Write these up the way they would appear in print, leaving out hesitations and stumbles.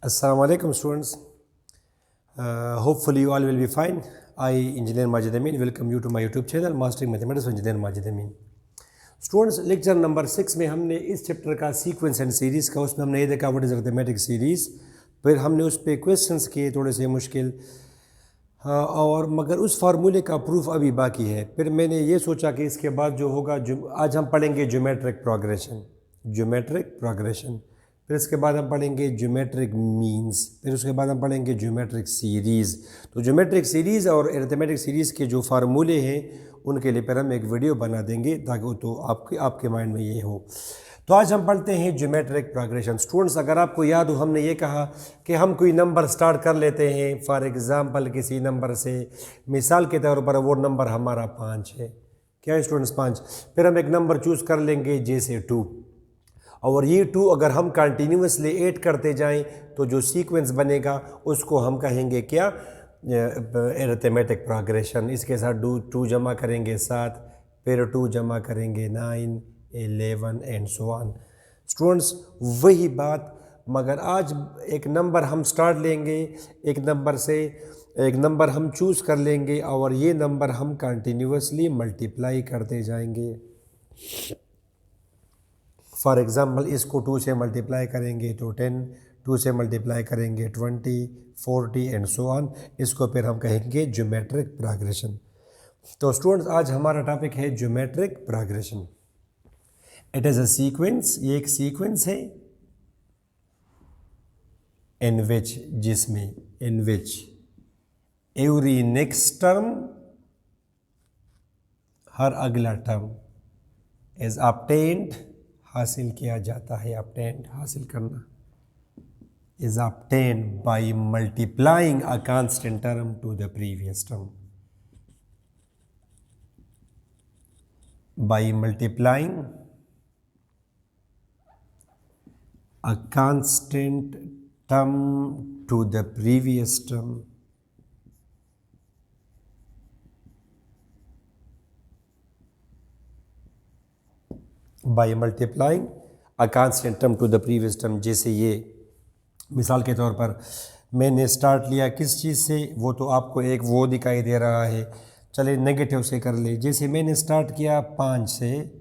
Assalamu alaikum students. Hopefully you all will be fine. I, Engineer Majid Amin, welcome you to my YouTube channel Mastering Mathematics with Engineer Majid Amin. Students lecture number 6 में हमने इस chapter का sequence and series का उसमें हमने ये देखा what is arithmetic series. फिर हमने उस पर क्वेश्चंस किए थोड़े से मुश्किल, हाँ, और मगर उस फार्मूले का प्रूफ अभी बाकी है। फिर मैंने ये सोचा कि इसके बाद जो होगा आज हम पढ़ेंगे ज्योमेट्रिक प्रोग्रेशन, फिर इसके बाद हम पढ़ेंगे ज्योमेट्रिक मीन्स, फिर उसके बाद हम पढ़ेंगे ज्योमेट्रिक सीरीज़। तो ज्योमेट्रिक सीरीज़ और अरिथमेटिक सीरीज़ के जो फार्मूले हैं उनके लिए फिर हम एक वीडियो बना देंगे ताकि वो तो आपके माइंड में ये हो। तो आज हम पढ़ते हैं ज्योमेट्रिक प्रोग्रेशन। स्टूडेंट्स, अगर आपको याद हो हमने ये कहा कि हम कोई नंबर स्टार्ट कर लेते हैं, फॉर एग्ज़ाम्पल किसी नंबर से, मिसाल के तौर पर वो नंबर हमारा 5 है। क्या है स्टूडेंट्स? 5। फिर हम एक नंबर चूज़ कर लेंगे जैसे 2, और ये 2 अगर हम कंटिन्यूसली ऐड करते जाएं तो जो सीक्वेंस बनेगा उसको हम कहेंगे क्या? Arithmetic progression. इसके साथ 2 जमा करेंगे 7, फिर 2 जमा करेंगे 9, 11 एंड सो ऑन। स्टूडेंट्स, वही बात, मगर आज एक नंबर हम स्टार्ट लेंगे, एक नंबर हम चूज़ कर लेंगे और ये नंबर हम कंटिन्यूसली मल्टीप्लाई करते जाएंगे। फॉर एग्ज़ाम्पल इसको 2 से मल्टीप्लाई करेंगे तो 10, 2 से मल्टीप्लाई करेंगे 20, 40 एंड सो ऑन। इसको फिर हम कहेंगे ज्योमेट्रिक प्रोग्रेशन। तो स्टूडेंट्स, आज हमारा टॉपिक है geometric progression. It is a sequence, ये एक सीक्वेंस है इन विच एवरी नेक्स्ट टर्म, हर अगला टर्म, इज ऑब्टेन्ड, हासिल किया जाता है। ऑब्टेन्ड, हासिल करना, is obtained by multiplying a constant term to the previous term. By multiplying a constant term to the previous term, by multiplying a constant term to the previous term। जैसे ये मिसाल के तौर पर मैंने स्टार्ट लिया किस चीज़ से, वो तो आपको एक वो दिखाई दे रहा है, चले नेगेटिव से कर ले। जैसे मैंने स्टार्ट किया 5 से,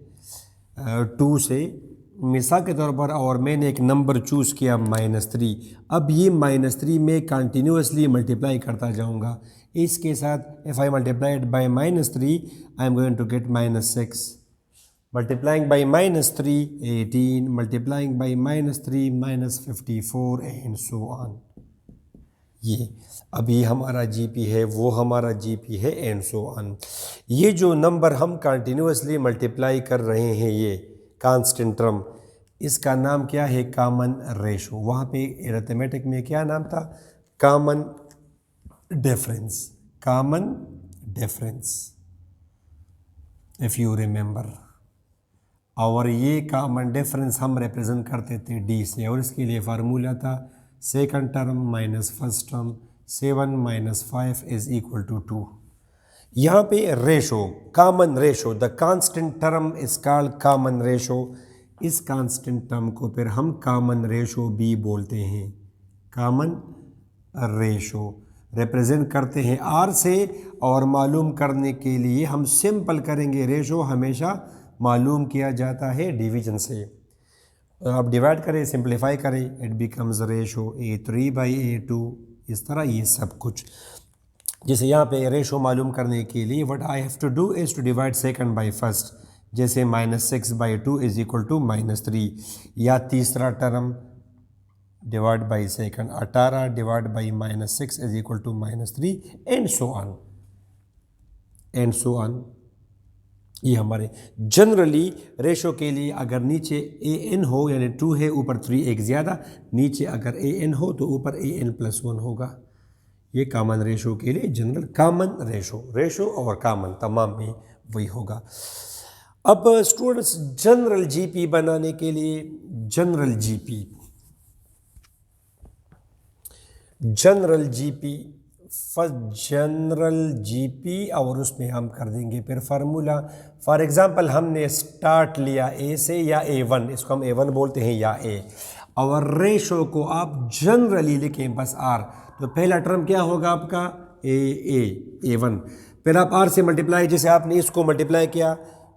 2 से मिसाल के तौर पर, और मैंने एक नंबर चूज़ किया -3। अब ये -3 में कंटिन्यूसली मल्टीप्लाई करता जाऊंगा। इसके साथ if I multiplied by -3 I am going to get -6, multiplying by -3 18, multiplying by -3 -54 and so on। ये अभी हमारा GP है, वो हमारा GP है एंड सो ऑन। ये जो नंबर हम कंटिन्यूसली मल्टीप्लाई कर रहे हैं, ये कांस्टेंट टर्म, इसका नाम क्या है? Common ratio. वहाँ पे अरिथमेटिक में क्या नाम था? Common difference, if you remember. और ये कॉमन डिफरेंस हम रिप्रेजेंट करते थे D से, और इसके लिए फार्मूला था second term minus first term, 7 - 5 is equal to 2। यहाँ पे ratio, common ratio, the constant term is called common ratio. इस कांस्टेंट टर्म को फिर हम कॉमन रेशो B बोलते हैं। कॉमन रेशो रिप्रेजेंट करते हैं R से, और मालूम करने के लिए हम सिंपल करेंगे। रेशो हमेशा मालूम किया जाता है डिवीजन से। आप डिवाइड करें, सिंप्लीफाई करें, इट बिकम्स रेशो A3/A2। इस तरह ये सब कुछ। जैसे यहाँ पे रेशो मालूम करने के लिए what I have to do is to divide second by first. जैसे -6/2 इज इक्वल टू -3, या तीसरा term divide by second, 18 divide by -6 is equal to -3 and so on. ये हमारे जनरली रेशो के लिए अगर नीचे an हो, यानी 2 है, ऊपर 3 एक ज़्यादा, नीचे अगर an हो तो ऊपर an+1 होगा। ये कॉमन रेशो के लिए जनरल कॉमन रेशो और कॉमन तमाम में वही होगा। अब स्टूडेंट्स, जनरल GP बनाने के लिए जनरल GP और उसमें हम कर देंगे फिर फार्मूला। फॉर एग्ज़ाम्पल हमने स्टार्ट लिया A से या A1, इसको हम A1 बोलते हैं, या A। और रेशो को आप जनरली लिखें बस आर। तो पहला टर्म क्या होगा आपका A1, फिर आप आर से मल्टीप्लाई, जैसे आपने इसको मल्टीप्लाई किया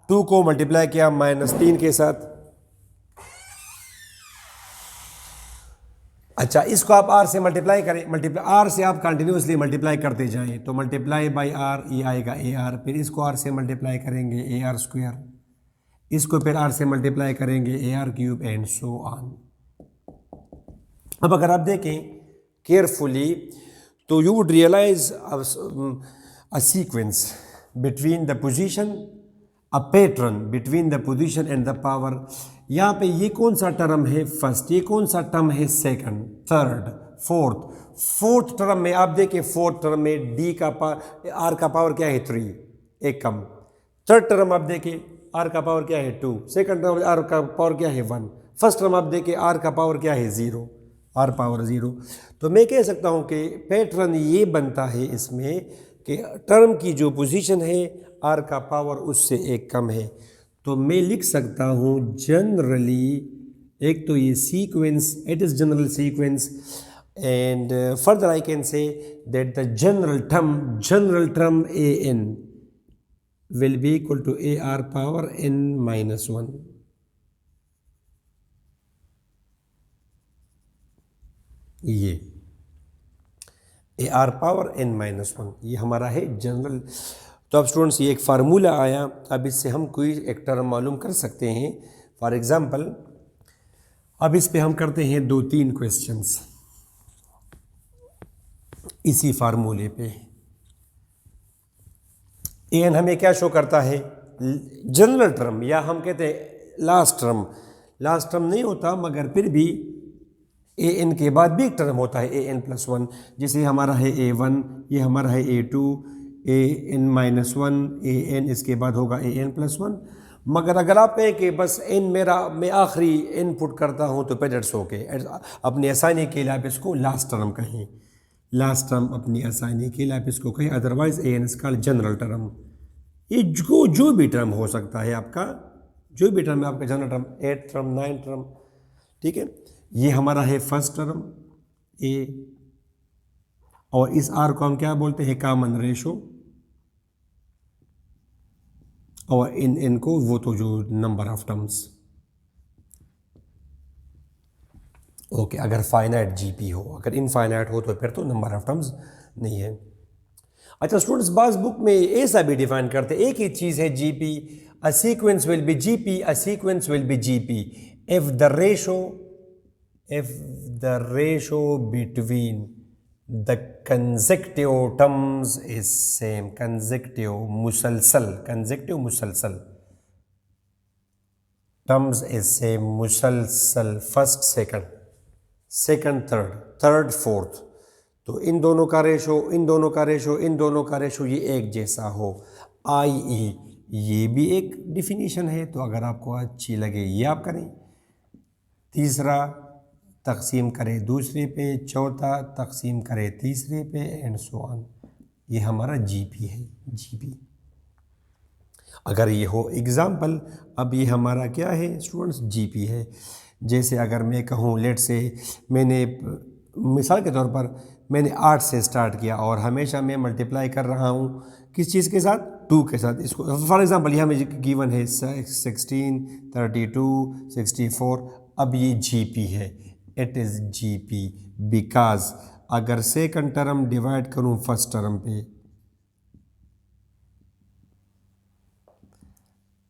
2 को मल्टीप्लाई किया -3 के साथ। अच्छा, इसको आप आर से मल्टीप्लाई करें, मल्टीप्लाई आर से आप कंटिन्यूसली मल्टीप्लाई करते जाएं, तो मल्टीप्लाई बाय आर ये आएगा ए आर, फिर इसको आर से मल्टीप्लाई करेंगे ए आर स्क्वायर, इसको फिर आर से मल्टीप्लाई करेंगे ए r cube and so on. अब अगर आप देखें केयरफुली तो you would realise a sequence between the position, a pattern between the position and the power. यहाँ पे ये कौन सा टर्म है फर्स्ट, ये कौन सा टर्म है सेकंड, थर्ड, फोर्थ टर्म में आप देखिए, फोर्थ टर्म में डी का आर का पावर क्या है 3, एक कम। थर्ड टर्म आप देखिए आर का पावर क्या है 2, सेकंड टर्म आर का पावर क्या है 1, फर्स्ट टर्म आप देखिए आर का पावर क्या है 0, आर पावर 0। तो मैं कह सकता हूँ कि पैटर्न ये बनता है इसमें कि टर्म की जो पोजीशन है आर का पावर उससे एक कम है। तो मैं लिख सकता हूँ जनरली, एक तो ये sequence, it is general sequence, and further I can say that the general term a n will be equal to a are power n -1। ये ए आर पावर n -1 ये हमारा है जनरल। तो अब स्टूडेंट्स ये एक फार्मूला आया, अब इससे हम कोई एक टर्म मालूम कर सकते हैं। फॉर एग्जांपल अब इस पे हम करते हैं 2-3 क्वेश्चंस इसी फार्मूले पे। एन हमें क्या शो करता है, जनरल टर्म, या हम कहते हैं लास्ट टर्म नहीं होता मगर फिर भी ए एन के बाद भी एक टर्म होता है an+1, जैसे हमारा है a1, ये हमारा है a2, an-1, an इसके बाद होगा an+1। मगर अगर आप कहें कि बस n मैं आखिरी n पुट करता हूँ तो पेडेट्स ओके, अपनी आसानी के लिए आप इसको लास्ट टर्म कहें, लास्ट टर्म अपनी आसानी के लिए आप इसको कहें, अदरवाइज an इसका जनरल टर्म। ये जो भी टर्म हो सकता है आपका, जो भी टर्म है आपका general term, 8th term 9th term, ठीक है। ये हमारा है फर्स्ट टर्म ए, और इस आर को हम क्या बोलते हैं, कॉमन रेशो, और इन को वो तो जो नंबर ऑफ टर्म्स। ओके, अगर फाइनाइट जीपी हो, अगर इनफाइनाइट हो तो फिर तो नंबर ऑफ टर्म्स नहीं है। अच्छा स्टूडेंट्स, बाज़ बुक में ऐसा भी डिफाइन करते, एक ही चीज़ है GP, a sequence will be GP, a sequence will be GP if the ratio between the consecutive terms is same, consecutive मुसलसल terms is same, मुसलसल फर्स्ट सेकंड थर्ड फोर्थ, तो इन दोनों का रेशो ये एक जैसा हो, i.e. ये भी एक डिफिनीशन है, तो अगर आपको अच्छी लगे ये आप करें। तीसरा तकसीम करे दूसरे पे, चौथा तकसीम करे तीसरे पे, एंड सो ऑन। ये हमारा जीपी है, जीपी अगर ये हो एग्ज़ाम्पल। अब ये हमारा क्या है स्टूडेंट्स, जीपी है। जैसे अगर मैं कहूँ लेट से, मैंने मिसाल के तौर पर मैंने 8 से स्टार्ट किया और हमेशा मैं मल्टीप्लाई कर रहा हूँ किस चीज़ के साथ, 2 के साथ। इसको फॉर एग्ज़ाम्पल यहाँ में गिवन है 16, 32, 64। अब ये जीपी है, इट इज़ जीपी बिकॉज अगर सेकंड टर्म डिवाइड करूं फर्स्ट टर्म पे,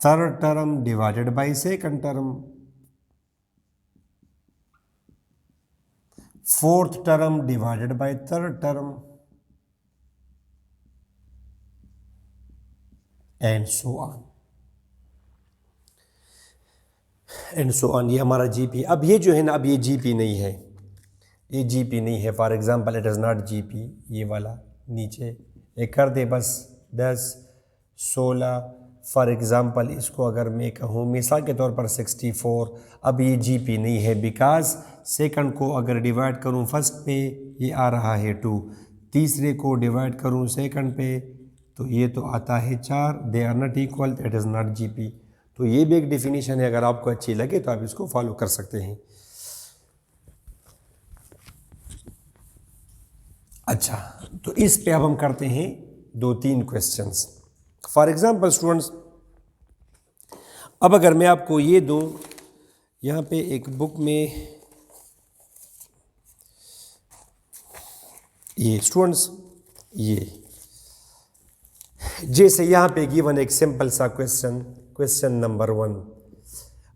third term divided by second term, fourth term divided by third term, and so on ये हमारा जीपी। अब ये जो है ना, अब ये जीपी नहीं है, ये जीपी नहीं है। For example it is not GP, ये वाला नीचे एक कर दे बस 10, 16। फॉर एग्जांपल इसको अगर मैं कहूँ मिसाल के तौर पर 64, अब ये जीपी नहीं है बिकॉज सेकंड को अगर डिवाइड करूँ फर्स्ट पे ये आ रहा है 2, तीसरे को डिवाइड करूँ सेकंड पे तो ये तो आता है 4। They are not equal, it is not GP. तो ये भी एक डिफिनीशन है, अगर आपको अच्छी लगे तो आप इसको फॉलो कर सकते हैं। अच्छा, तो इस पे अब हम करते हैं 2-3 क्वेश्चंस। फॉर एग्जांपल स्टूडेंट्स, अब अगर मैं आपको ये दूं, यहाँ पे एक बुक में ये स्टूडेंट्स, ये जैसे यहाँ पे गिवन एक सिंपल सा question, question number 1,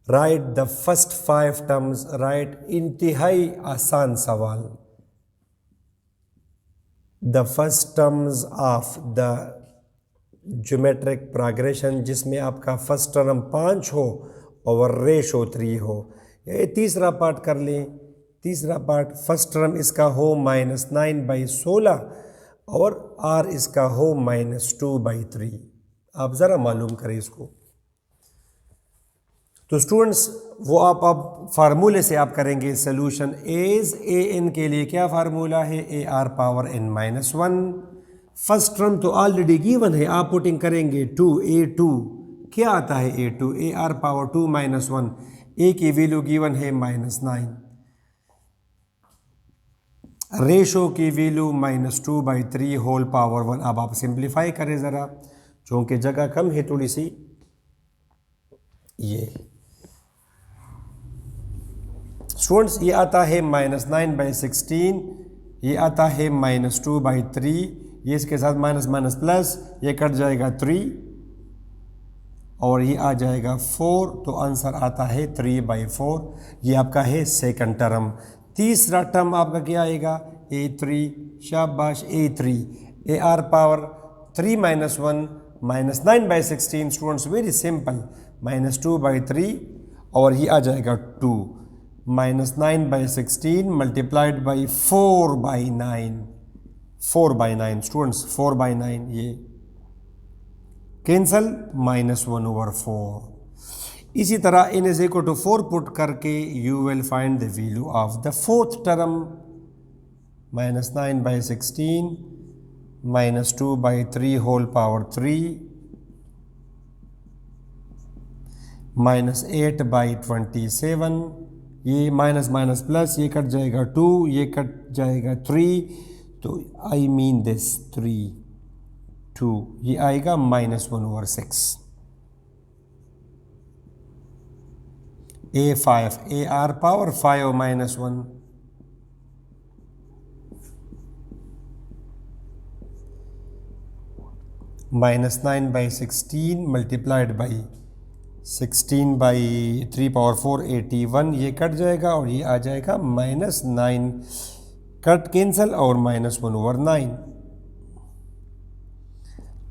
right the first 5 terms, right इंतहाई आसान सवाल, the first terms of the geometric progression, जिसमें आपका फर्स्ट टर्म 5 हो और रेशो 3 हो। ये तीसरा पार्ट कर लें, तीसरा पार्ट फर्स्ट टर्म इसका हो -9/16 और r इसका हो -2/3। आप ज़रा मालूम करें इसको। तो स्टूडेंट्स वो आप अब फार्मूले से आप करेंगे सॉल्यूशन। एज ए एन के लिए क्या फार्मूला है, AR⁻n-1। फर्स्ट टर्म तो ऑलरेडी गिवन है, आप पुटिंग करेंगे 2 A2, क्या आता है A2, AR⁻2-1, ए की वैल्यू गिवन है -9, रेशो की वैल्यू -2/3 होल पावर 1। अब आप सिंप्लीफाई करें ज़रा, चूँकि जगह कम है थोड़ी सी। ये स्टूडेंट्स ये आता है -9/16, ये आता है -2/3, ये इसके साथ माइनस माइनस प्लस, ये कट जाएगा 3 और ये आ जाएगा 4, तो आंसर आता है 3/4। ये आपका है सेकंड टर्म। तीसरा टर्म आपका क्या आएगा, A3, शाबाश A3, AR⁻3-1 -9/16 students, very simple, -2/3 और ये आ जाएगा 2, -9/16 मल्टीप्लाइड बाई 4/9, 4/9 स्टूडेंट्स, 4/9 ये कैंसल, -1/4। इसी तरह n is equal to 4 put करके you will find the value of the fourth term, -9/16 -2/3 whole power 3 -8/27, ये माइनस माइनस प्लस, ये कट जाएगा 2, ये कट जाएगा 3, तो आई मीन दिस 3, 2, ये आएगा -1/6। A5, AR⁻5-1 -9/16 मल्टीप्लाइड बाई 16/3⁴ 81, ये कट जाएगा और ये आ जाएगा -9, कट कैंसल और -1/9।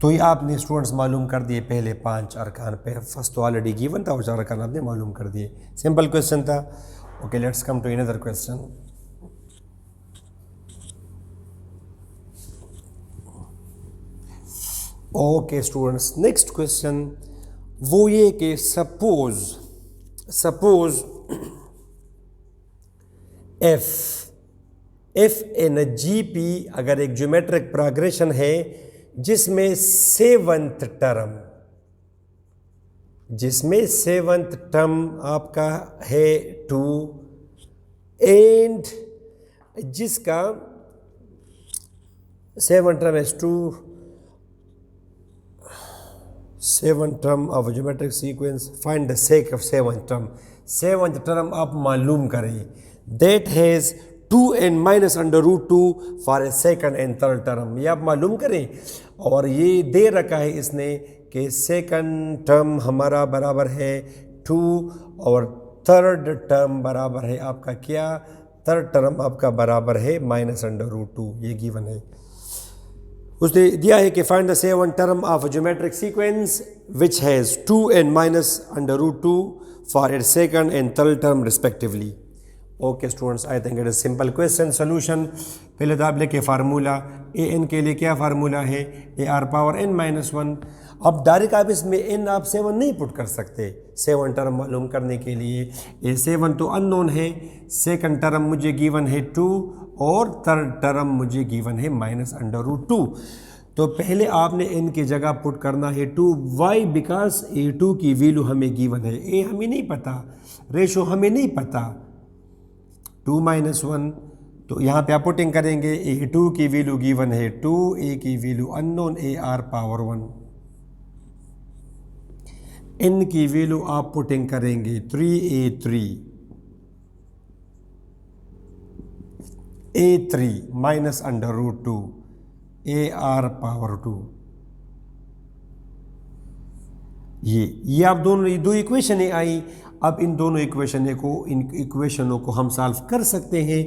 तो ये आपने स्टूडेंट्स मालूम कर दिए पहले 5 अरकान पे। फर्स्ट तो ऑलरेडी गिवन था और 4 अरकान आपने मालूम कर दिए, सिंपल क्वेश्चन था। Okay, let's come to another question. Okay students, next question वो ये कि सपोज एफ एन जीपी अगर एक ज्योमेट्रिक प्रोग्रेशन है जिसमें सेवंथ टर्म आपका है 2 एंड जिसका seventh term is 2, seventh term of geometric sequence, find the sake of seventh term आप मालूम करें, that has 2n -√2 for a second and third term, ये आप मालूम करें। और ये दे रखा है इसने कि सेकंड टर्म हमारा बराबर है 2 और थर्ड टर्म बराबर है आपका क्या, थर्ड टर्म आपका बराबर है -√2, ये गिवन है। उसने दिया है कि find the seventh term of geometric sequence which has 2n -√2 for its second and third term respectively. Okay students, I think it is simple question solution. पहले तो आप लेके फार्मूला, an के लिए क्या फार्मूला है, AR⁻n-1। अब डायरेक्ट आप इसमें n आप 7 नहीं पुट कर सकते, 7 टर्म मालूम करने के लिए। ये 7 तो अननोन है, सेकंड टर्म मुझे गिवन है 2 और थर्ड टर्म मुझे गिवन है -√2। तो पहले आपने n की जगह पुट करना है 2, वाई बिकॉज A2 की वैल्यू हमें गिवन है, a हमें नहीं पता, रेशो हमें नहीं पता, 2 - 1 तो यहाँ पे आप पुटिंग करेंगे A2 की वैल्यू गिवन है 2, A की value unknown AR power 1, N की वैल्यू आप पुटिंग करेंगे 3A3 A3 minus under root 2 AR power 2। ये आप दोनों दो इक्वेशनें आई। अब इन दोनों इक्वेशनों को हम सॉल्व कर सकते हैं।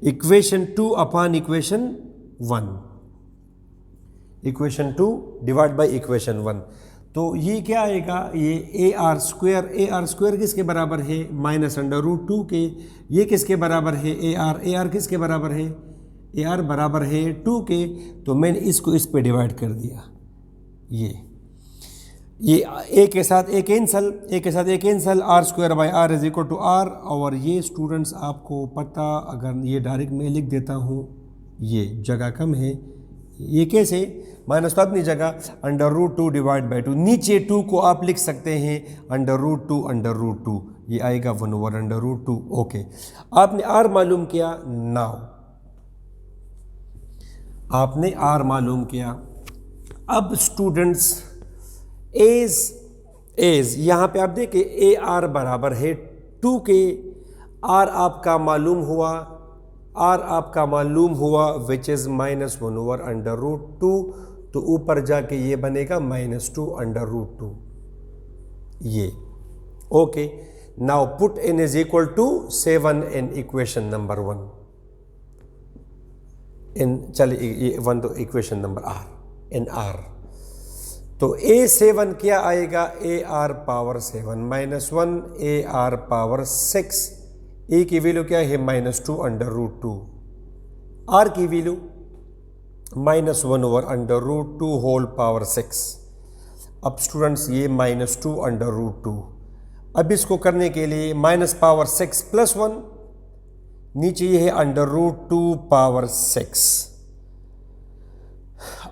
Equation 2 upon equation 1, equation 2 divide by equation 1। तो ये क्या आएगा, ये AR स्क्वायर किसके बराबर है, माइनस अंडर रूट 2 के। ये किसके बराबर है, AR किसके बराबर है, AR बराबर है 2 के। तो मैंने इसको इस पे डिवाइड कर दिया। ये ए के साथ A cancel, R square by R is equal to R. और ये स्टूडेंट्स आपको पता, अगर ये डायरेक्ट मैं लिख देता हूँ, ये जगह कम है, ये कैसे माइनस तो अपनी जगह अंडर रूट 2 डिवाइड बाई 2, नीचे 2 को आप लिख सकते हैं अंडर रूट 2, ये आएगा 1 ओवर अंडर रूट 2। ओके, आपने आर मालूम किया, नाउ आपने आर मालूम किया। अब स्टूडेंट्स एज यहाँ पे आप देखिए AR बराबर है 2 के, आर आपका मालूम हुआ which is -1 over under root 2। तो ऊपर जाके ये बनेगा -2 अंडर रूट 2 ये। Okay, now put n is equal to 7 in equation number 1। चलिए ये 1 तो इक्वेशन नंबर R। तो A7 क्या आएगा, AR power 7 -1 AR power 6। A की वैल्यू क्या है, -2 अंडर रूट 2। आर की value -1 over under root 2 whole power 6। अब स्टूडेंट्स ये -2 अंडर रूट 2, अब इसको करने के लिए माइनस पावर 6 प्लस 1, नीचे ये है under root 2 power 6,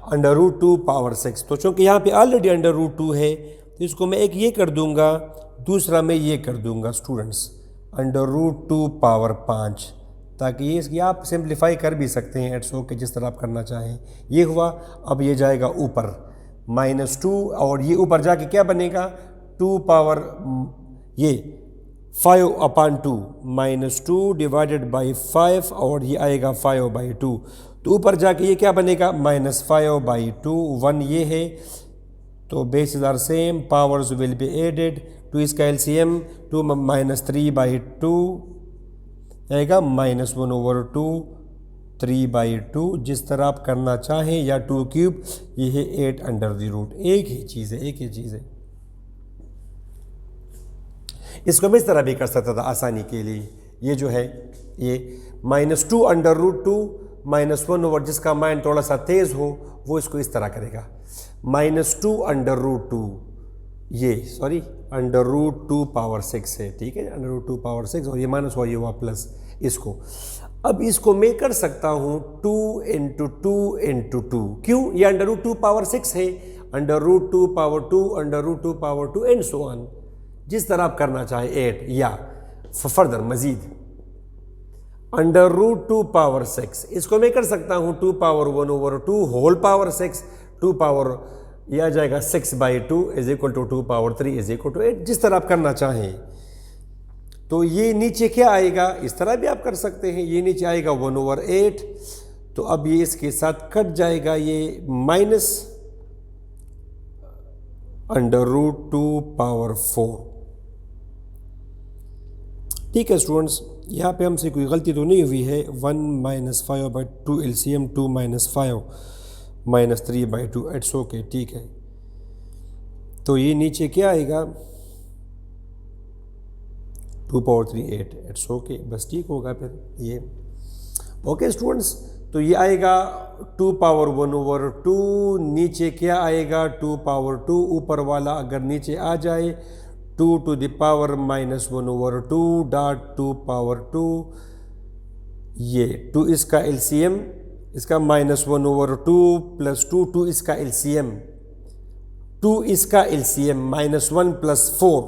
under root 2 power 6। तो चूंकि यहाँ पे ऑलरेडी अंडर रूट 2 है, तो इसको मैं एक ये कर दूंगा, दूसरा मैं ये कर दूंगा स्टूडेंट्स अंडर रूट 2 पावर 5, ताकि ये आप सिंप्लीफाई कर भी सकते हैं, इट्स ओके, जिस तरह आप करना चाहें। ये हुआ। अब ये जाएगा ऊपर -2, और ये ऊपर जाके क्या बनेगा, 2 पावर ये 5 अपॉन 2 -2 डिवाइडेड बाई 5, और ये आएगा 5/2। तो ऊपर जाके ये क्या बनेगा, -5/2, 1 ये है। तो basis are same, powers will be added, 2 इसका LCM 2 -3/2 आएगा -1/2 3/2, जिस तरह आप करना चाहें, या 2 क्यूब, ये है 8 अंडर द रूट। एक ही चीज़ है। इसको मैं इस तरह भी कर सकता था आसानी के लिए। ये जो है ये -2 अंडर रूट 2 -1 ओवर, जिसका माइंड थोड़ा सा तेज हो वो इसको इस तरह करेगा, -2 अंडर रूट 2, ये सॉरी अंडर रूट 2 पावर 6 है, ठीक है, अंडर रूट 2 पावर 6, और ये माइनस हुआ, ये हुआ प्लस। इसको अब इसको मैं कर सकता हूँ 2 × 2 × 2। क्यों, ये अंडर रूट 2 पावर 6 है, under root 2 power 2 under root 2 power 2 and so on, जिस तरह आप करना चाहे 8, या फर्दर मजीद अंडर रूट 2 पावर 6। इसको मैं कर सकता हूँ 2 पावर 1/2 होल पावर 6, 2 पावर यह आ जाएगा 6/2 is equal to 2 power 3 is equal to 8, जिस तरह आप करना चाहें। तो ये नीचे क्या आएगा, इस तरह भी आप कर सकते हैं, ये नीचे आएगा 1/8। तो अब ये इसके साथ कट जाएगा, ये माइनस अंडर रूट 2 पावर 4। ठीक है स्टूडेंट्स, यहाँ पे हमसे कोई गलती तो नहीं हुई है। 1 - 5/2 LCM 2 - 5 -3/2, इट्स ओके, ठीक है। तो ये नीचे क्या आएगा, 2 पावर 3 8, इट्स ओके, बस ठीक होगा फिर ये। ओके स्टूडेंट्स, तो ये आएगा 2 पावर 1/2, नीचे क्या आएगा 2 पावर 2, ऊपर वाला अगर नीचे आ जाए 2 to the power -1/2 dot 2 power 2, ये 2 इसका LCM, इसका -1/2 प्लस 2 इसका LCM, 2 इसका LCM -1 + 4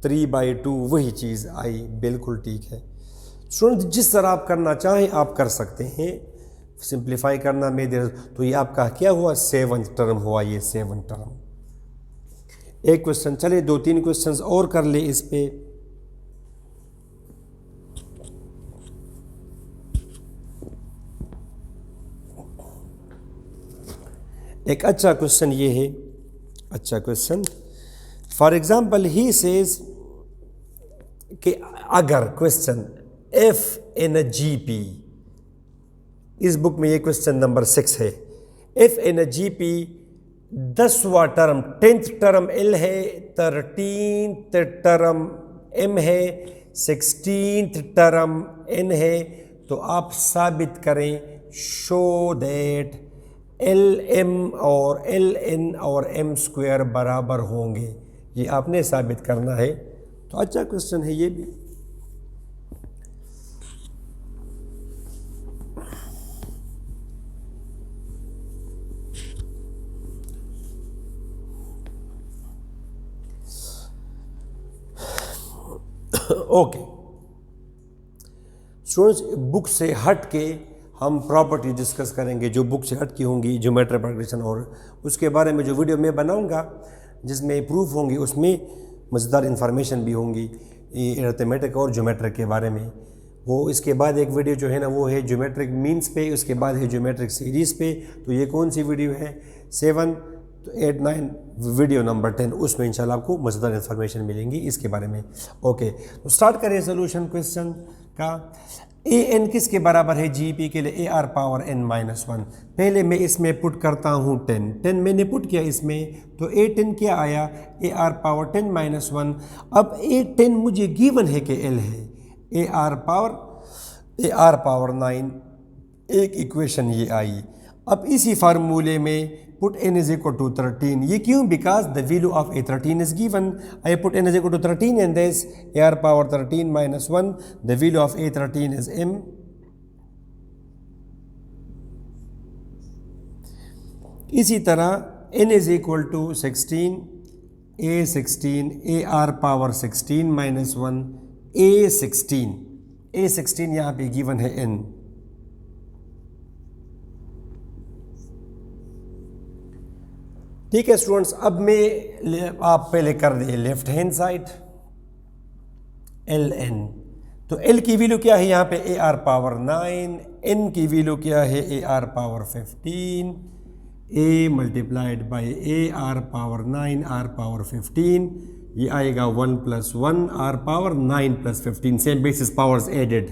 3/2, वही चीज़ आई, बिल्कुल ठीक है। स्टूडेंट जिस तरह आप करना चाहें आप कर सकते हैं, सिंप्लीफाई करना में देर। तो ये आपका क्या हुआ, 7th टर्म हुआ, ये 7th टर्म। एक क्वेश्चन, चले 2-3 क्वेश्चंस और कर ले इस पे। एक अच्छा क्वेश्चन ये है, अच्छा question. For example he says कि अगर question F in a GP, इस बुक में ये क्वेश्चन नंबर 6 है, एफ इन अ जीपी 10वां टर्म 10th टर्म एल है, 13th टर्म एम है, 16th टर्म एन है, तो आप साबित करें, शो दैट एल एम और एल एन और एम स्क्वायर बराबर होंगे। ये आपने साबित करना है। तो अच्छा क्वेश्चन है ये भी। ओके स्टूडेंट्स, बुक से हट के हम प्रॉपर्टी डिस्कस करेंगे, जो बुक से हट की होंगी, ज्योमेट्रिक प्रोग्रेशन, और उसके बारे में जो वीडियो मैं बनाऊंगा जिसमें प्रूफ होंगी, उसमें मज़ेदार इन्फॉर्मेशन भी होंगी अरिथमेटिक और ज्योमेट्रिक के बारे में। वो इसके बाद एक वीडियो जो है ना वो है ज्योमेट्रिक मीन्स पे, उसके बाद है ज्योमेट्रिक सीरीज़ पे। तो ये कौन सी वीडियो है, 7, 8, 9, वीडियो नंबर 10, उसमें इंशाल्लाह आपको मज़ेदार इन्फॉर्मेशन मिलेंगी इसके बारे में। ओके, तो स्टार्ट करें सोल्यूशन क्वेश्चन का। ए एन किसके बराबर है जीपी के लिए, a are power n minus 1। पहले मैं इसमें पुट करता हूँ 10 मैंने पुट किया इसमें, तो ए 10 क्या आया, ए आर पावर 10 माइनस 1। अब ए 10 मुझे गिवन है कि एल है, ए आर पावर 9, एक इक्वेशन ये आई। अब इसी फार्मूले में put n is equal to 13, ये क्यों, because the value of a13 is given। I put n is equal to 13 and this a r power 13 minus 1, the value of a13 is m। इसी तरह n is equal to 16, a16, a r power 16 minus 1, a16 यहाँ पे given है n। ठीक है students, अब मैं आप पहले कर दे left hand side L N. तो एल की वैल्यू क्या है यहाँ पे, ए आर पावर 9, एन की वैल्यू क्या है, A R power 15, A multiplied by A are power 9 R power 15, ये आएगा 1 + 1 R power 9 + 15, same basis powers added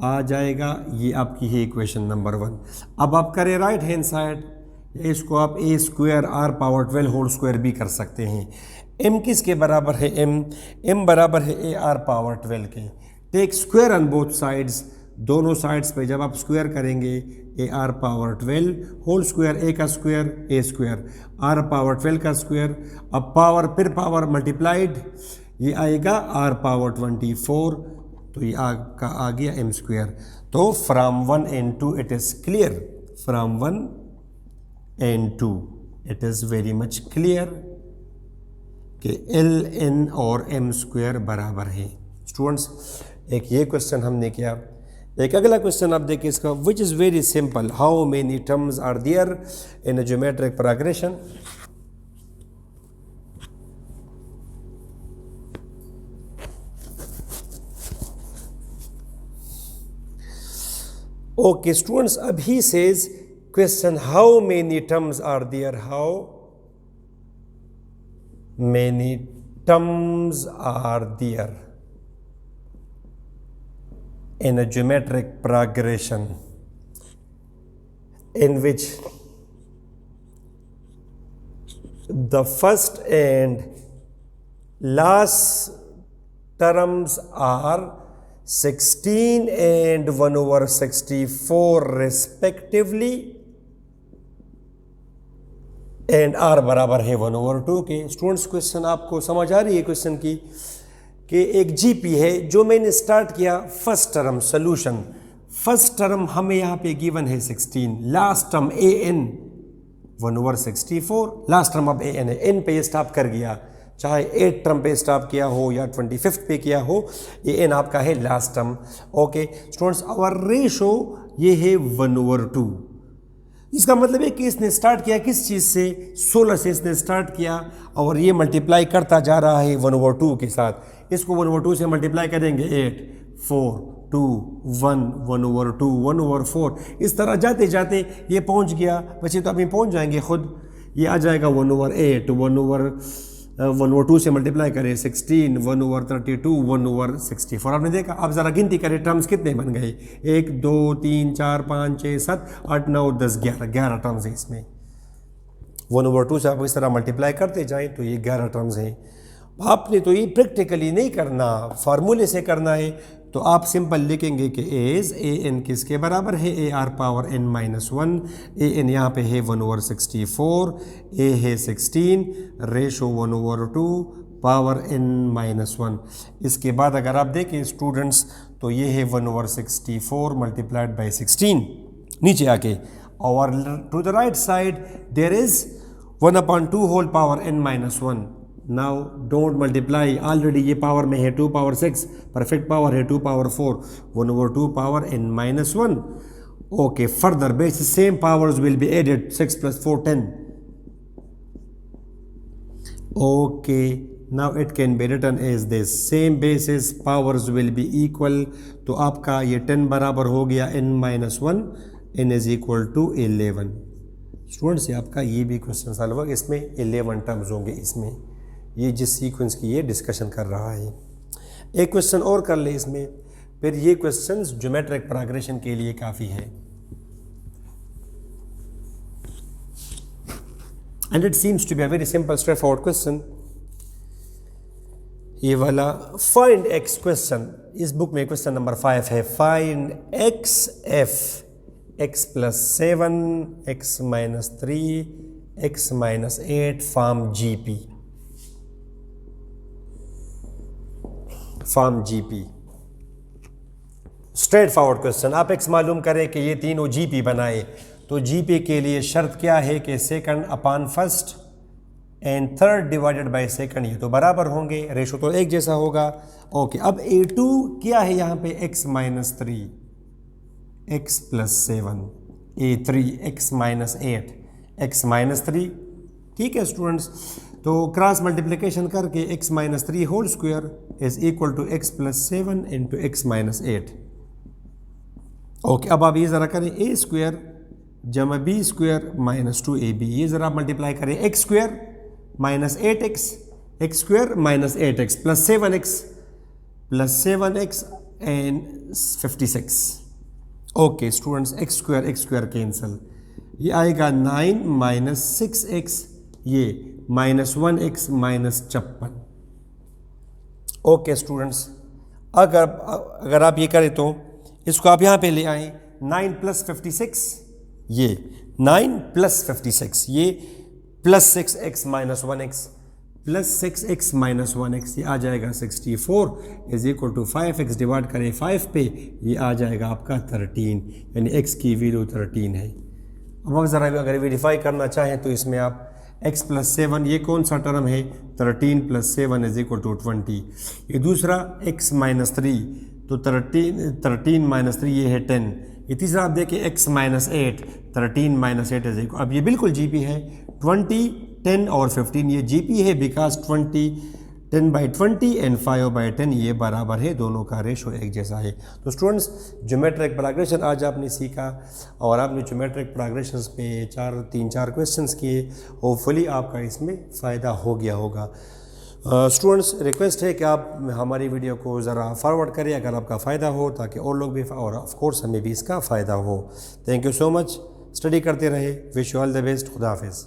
आ जाएगा। ये आपकी है इक्वेशन नंबर 1। अब आप करें राइट हैंड साइड, इसको आप A square R power 12 whole square भी कर सकते हैं। एम किसके बराबर है, एम बराबर है ए आर पावर 12 के। Take square on both sides, दोनों साइड्स पे जब आप स्क्वायर करेंगे, A R power 12 whole square, A का square A square, R power 12 का स्क्वायर। अब पावर फिर पावर मल्टीप्लाइड, ये आएगा आर पावर 24, तो ये आपका आ गया एम स्क्वायर। तो from 1 and 2 it is clear, from 1 and 2 it is very much clear कि एल एन और एम स्क्वायर बराबर है। स्टूडेंट्स, एक ये क्वेश्चन हमने किया। एक अगला क्वेश्चन आप देखिए इसका, which is very simple, how many terms are there in a geometric progression. Okay students, अब he says question, how many terms are there, how many terms are there in a geometric progression in which the first and last terms are 16 and 1/64 respectively, and are बराबर है 1/2 के। Students, question आपको समझ आ रही है question की, कि एक जीपी है जो मैंने स्टार्ट किया first term solution. First term हमें यहाँ पे गिवन है 16, last term a N 1/64, last term अब ए एन है, एन पे स्टॉप कर गया। चाहे 8 टर्म पे स्टॉप किया हो या 25th पे किया हो, ये n आपका है last term. Okay students, our ratio ये है 1/2। इसका मतलब है कि इसने स्टार्ट किया किस चीज़ से, 16 से इसने स्टार्ट किया और ये मल्टीप्लाई करता जा रहा है 1/2 के साथ। इसको 1/2 से मल्टीप्लाई करेंगे 8, 4, 2, 1, 1/2, 1/4, इस तरह जाते जाते ये पहुंच गया। बच्चे तो अभी पहुंच जाएंगे खुद, ये आ जाएगा 1/8, 1/2 से मल्टीप्लाई करें 16, 1/32, 1/64। आपने देखा, अब ज़रा गिनती करें टर्म्स कितने बन गए, 1, 2, 3, 4, 5, 6, 7, 8, 9, 10, 11 टर्म्स हैं इसमें। 1/2 से आप इस तरह मल्टीप्लाई करते जाएं तो ये 11 टर्म्स हैं। आपने तो ये प्रैक्टिकली नहीं करना, फार्मूले से करना है। तो आप सिंपल लिखेंगे कि एज ए एन किसके बराबर है, A R power n minus 1, a n यहाँ पे है 1/64, ए है 16, रेशो 1/2, पावर n माइनस 1। इसके बाद अगर आप देखें स्टूडेंट्स तो ये है 1/64 मल्टीप्लाइड बाई 16 नीचे आके, और to the right side there is 1/2 whole power n minus 1। Now don't multiply, already ये पावर में है 2 पावर 6, परफेक्ट पावर है 2 power 4, 1/2 power n minus 1। Okay, further basis same powers will be added, 6 + 4 10। Okay, now it can be written as this, same basis powers will be equal. तो आपका ये 10 बराबर हो गया n minus 1, n is equal to 11। Students, ये आपका ये भी क्वेश्चन सॉल्व होगा, इसमें 11 टर्म्स होंगे इसमें, ये जिस सीक्वेंस की ये डिस्कशन कर रहा है। एक क्वेश्चन और कर ले इसमें, फिर ये क्वेश्चंस ज्योमेट्रिक प्रोग्रेशन के लिए काफ़ी है। And it seems to be a very simple straight forward question. ये वाला फाइंड एक्स क्वेश्चन, इस बुक में क्वेश्चन नंबर 5 है, find x if x + 7, x - 3, x - 8 form GP। Form GP straight forward question. आप x मालूम करें कि ये तीनों GP बनाए, तो GP के लिए शर्त क्या है कि second upon first and third divided by second, ये तो बराबर होंगे, रेशो तो एक जैसा होगा। ओके, अब A2 क्या है यहाँ पे, x - 3, x + 7, A3 x - 8, x - 3। ठीक है स्टूडेंट्स, तो क्रॉस मल्टीप्लिकेशन करके x - 3 whole square is equal to x + 7 into x - 8। Okay, अब आप ये ज़रा करें, a स्क्वायर जमा b स्क्वायर माइनस 2ab, ये ज़रा आप मल्टीप्लाई करें, x square minus 8x, x square minus 8x + 7x and 56। Okay students, x square cancel, ये आएगा 9 - 6x, ये -1x -56। ओके स्टूडेंट्स, अगर आप ये करें तो इसको आप यहाँ पे ले आएँ, 9 + 56, ये 9 + 56, ये +6x - 1x +6x - 1x, ये आ जाएगा 64 is equal to 5x divide करें 5 पे, ये आ जाएगा आपका 13, यानी x की वैल्यू 13 है। अब आप ज़रा अगर वेरीफाई करना चाहें तो इसमें आप x + 7, ये कौन सा टर्म है, 13 + 7 इज इक्वल टू 20, ये दूसरा x - 3, तो 13 - 3 ये है 10, ये तीसरा आप देखिए x - 8, 13 - 8 इज इक्वल, अब ये बिल्कुल GP है, 20, 10 और 15 ये GP है, बिकॉज 10/20 एंड 5/10 ये बराबर है, दोनों का रेशो एक जैसा है। तो स्टूडेंट्स, ज्योमेट्रिक प्रोग्रेशन आज आपने सीखा और आपने ज्योमेट्रिक प्रोग्रेशंस पे 3-4 क्वेश्चंस किए, होपफुली आपका इसमें फ़ायदा हो गया होगा। स्टूडेंट्स, रिक्वेस्ट है कि आप हमारी वीडियो को ज़रा फॉरवर्ड करें अगर आपका फ़ायदा हो, ताकि और लोग भी, और ऑफ कोर्स हमें भी इसका फ़ायदा हो। Thank you so much, study करते रहे, wish you all the best, खुदा हाफिज़।